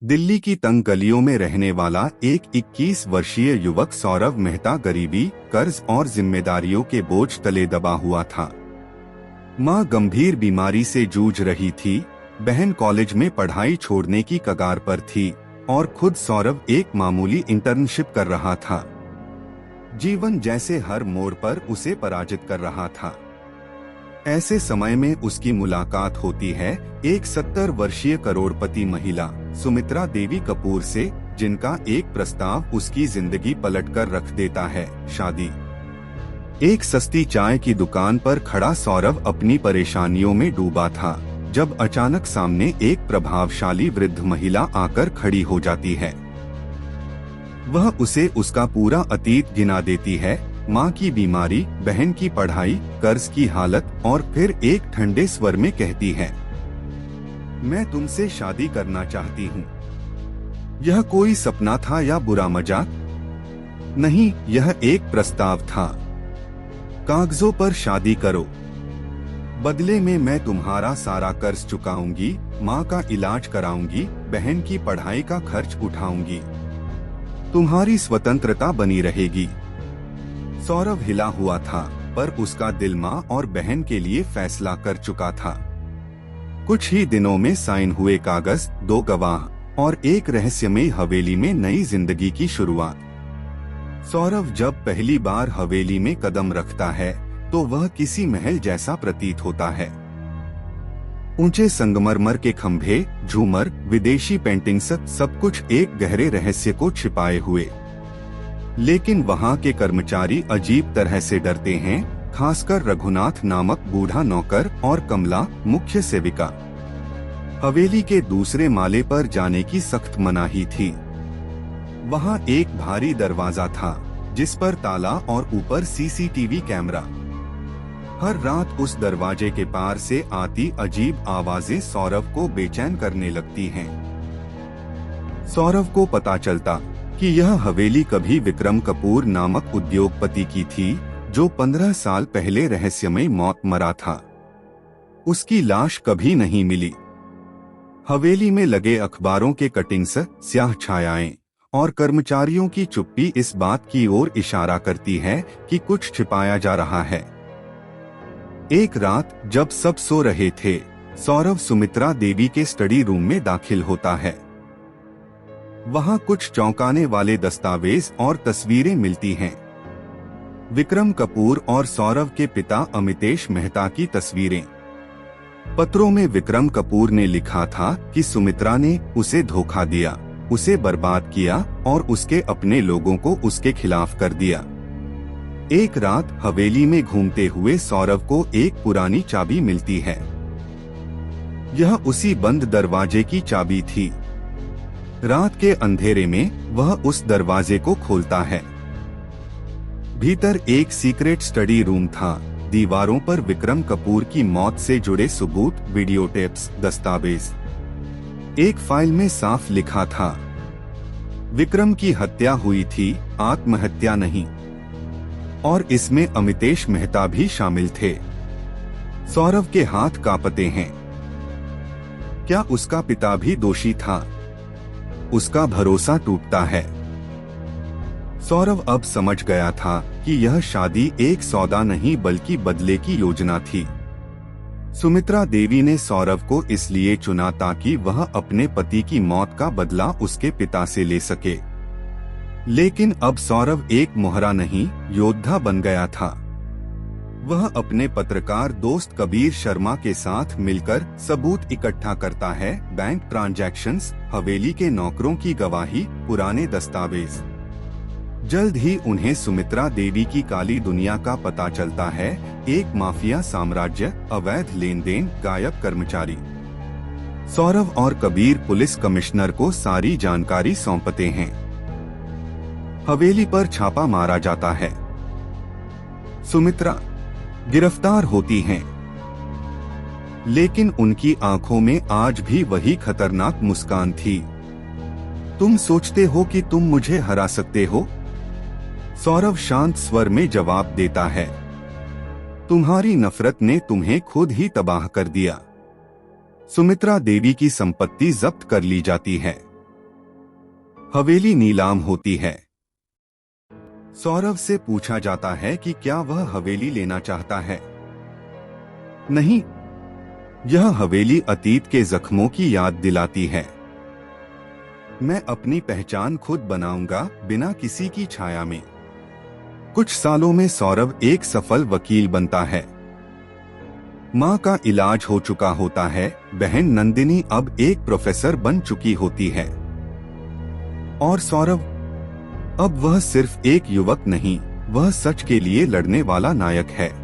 दिल्ली की तंग गलियों में रहने वाला एक 21 वर्षीय युवक सौरभ मेहता गरीबी, कर्ज और जिम्मेदारियों के बोझ तले दबा हुआ था। मां गंभीर बीमारी से जूझ रही थी, बहन कॉलेज में पढ़ाई छोड़ने की कगार पर थी और खुद सौरभ एक मामूली इंटर्नशिप कर रहा था। जीवन जैसे हर मोड़ पर उसे पराजित कर रहा था। ऐसे समय में उसकी मुलाकात होती है एक 70 वर्षीय करोड़पति महिला सुमित्रा देवी कपूर से, जिनका एक प्रस्ताव उसकी जिंदगी पलटकर रख देता है, शादी। एक सस्ती चाय की दुकान पर खड़ा सौरभ अपनी परेशानियों में डूबा था, जब अचानक सामने एक प्रभावशाली वृद्ध महिला आकर खड़ी हो जाती है। वह उसे उसका पूरा अतीत गिना देती है, माँ की बीमारी, बहन की पढ़ाई, कर्ज की हालत, और फिर एक ठंडे स्वर में कहती है, मैं तुमसे शादी करना चाहती हूँ। यह कोई सपना था या बुरा मजाक? नहीं, यह एक प्रस्ताव था। कागजों पर शादी करो, बदले में मैं तुम्हारा सारा कर्ज चुकाऊंगी, माँ का इलाज कराऊंगी, बहन की पढ़ाई का खर्च उठाऊंगी, तुम्हारी स्वतंत्रता बनी रहेगी। सौरभ हिला हुआ था, पर उसका दिल माँ और बहन के लिए फैसला कर चुका था। कुछ ही दिनों में साइन हुए कागज, 2 गवाह और एक रहस्यमयी हवेली में नई जिंदगी की शुरुआत। सौरभ जब पहली बार हवेली में कदम रखता है तो वह किसी महल जैसा प्रतीत होता है। ऊंचे संगमरमर के खंभे, झूमर, विदेशी पेंटिंग्स, सब कुछ एक गहरे रहस्य को छिपाए हुए। लेकिन वहाँ के कर्मचारी अजीब तरह से डरते हैं, खासकर रघुनाथ नामक बूढ़ा नौकर और कमला, मुख्य सेविका। हवेली के दूसरे माले पर जाने की सख्त मनाही थी। वहाँ एक भारी दरवाजा था, जिस पर ताला और ऊपर सीसीटीवी कैमरा। हर रात उस दरवाजे के पार से आती अजीब आवाजें सौरभ को बेचैन करने लगती हैं। सौरभ को पता चलता कि यह हवेली कभी विक्रम कपूर नामक उद्योगपति की थी, जो 15 साल पहले रहस्यमय मौत मरा था। उसकी लाश कभी नहीं मिली। हवेली में लगे अखबारों के कटिंग्स, स्याह छायाएं और कर्मचारियों की चुप्पी इस बात की ओर इशारा करती है कि कुछ छिपाया जा रहा है। एक रात जब सब सो रहे थे, सौरभ सुमित्रा देवी के स्टडी रूम में दाखिल होता है। वहाँ कुछ चौंकाने वाले दस्तावेज और तस्वीरें मिलती हैं। विक्रम कपूर और सौरभ के पिता अमितेश मेहता की तस्वीरें। पत्रों में विक्रम कपूर ने लिखा था कि सुमित्रा ने उसे धोखा दिया, उसे बर्बाद किया और उसके अपने लोगों को उसके खिलाफ कर दिया। एक रात हवेली में घूमते हुए सौरभ को एक पुरानी चाबी मिलती है। यह उसी बंद दरवाजे की चाबी थी। रात के अंधेरे में वह उस दरवाजे को खोलता है। भीतर एक सीक्रेट स्टडी रूम था। दीवारों पर विक्रम कपूर की मौत से जुड़े सबूत, वीडियो टेप्स, दस्तावेज। एक फाइल में साफ लिखा था, विक्रम की हत्या हुई थी, आत्महत्या नहीं। और इसमें अमितेश मेहता भी शामिल थे। सौरभ के हाथ कांपते हैं। क्या उसका पिता भी दोषी था? उसका भरोसा टूटता है। सौरभ अब समझ गया था कि यह शादी एक सौदा नहीं बल्कि बदले की योजना थी। सुमित्रा देवी ने सौरभ को इसलिए चुना ताकि वह अपने पति की मौत का बदला उसके पिता से ले सके। लेकिन अब सौरभ एक मोहरा नहीं, योद्धा बन गया था। वह अपने पत्रकार दोस्त कबीर शर्मा के साथ मिलकर सबूत इकट्ठा करता है, बैंक ट्रांजैक्शंस, हवेली के नौकरों की गवाही, पुराने दस्तावेज। जल्द ही उन्हें सुमित्रा देवी की काली दुनिया का पता चलता है, एक माफिया साम्राज्य, अवैध लेन देन, गायब कर्मचारी। सौरभ और कबीर पुलिस कमिश्नर को सारी जानकारी सौंपते हैं। हवेली पर छापा मारा जाता है। सुमित्रा गिरफ्तार होती हैं, लेकिन उनकी आंखों में आज भी वही खतरनाक मुस्कान थी। तुम सोचते हो कि तुम मुझे हरा सकते हो? सौरभ शांत स्वर में जवाब देता है, तुम्हारी नफरत ने तुम्हें खुद ही तबाह कर दिया। सुमित्रा देवी की संपत्ति जब्त कर ली जाती है। हवेली नीलाम होती है। सौरभ से पूछा जाता है कि क्या वह हवेली लेना चाहता है। नहीं, यह हवेली अतीत के जख्मों की याद दिलाती है। मैं अपनी पहचान खुद बनाऊंगा, बिना किसी की छाया में। कुछ सालों में सौरभ एक सफल वकील बनता है। मां का इलाज हो चुका होता है। बहन नंदिनी अब एक प्रोफेसर बन चुकी होती है। और सौरभ, अब वह सिर्फ एक युवक नहीं, वह सच के लिए लड़ने वाला नायक है।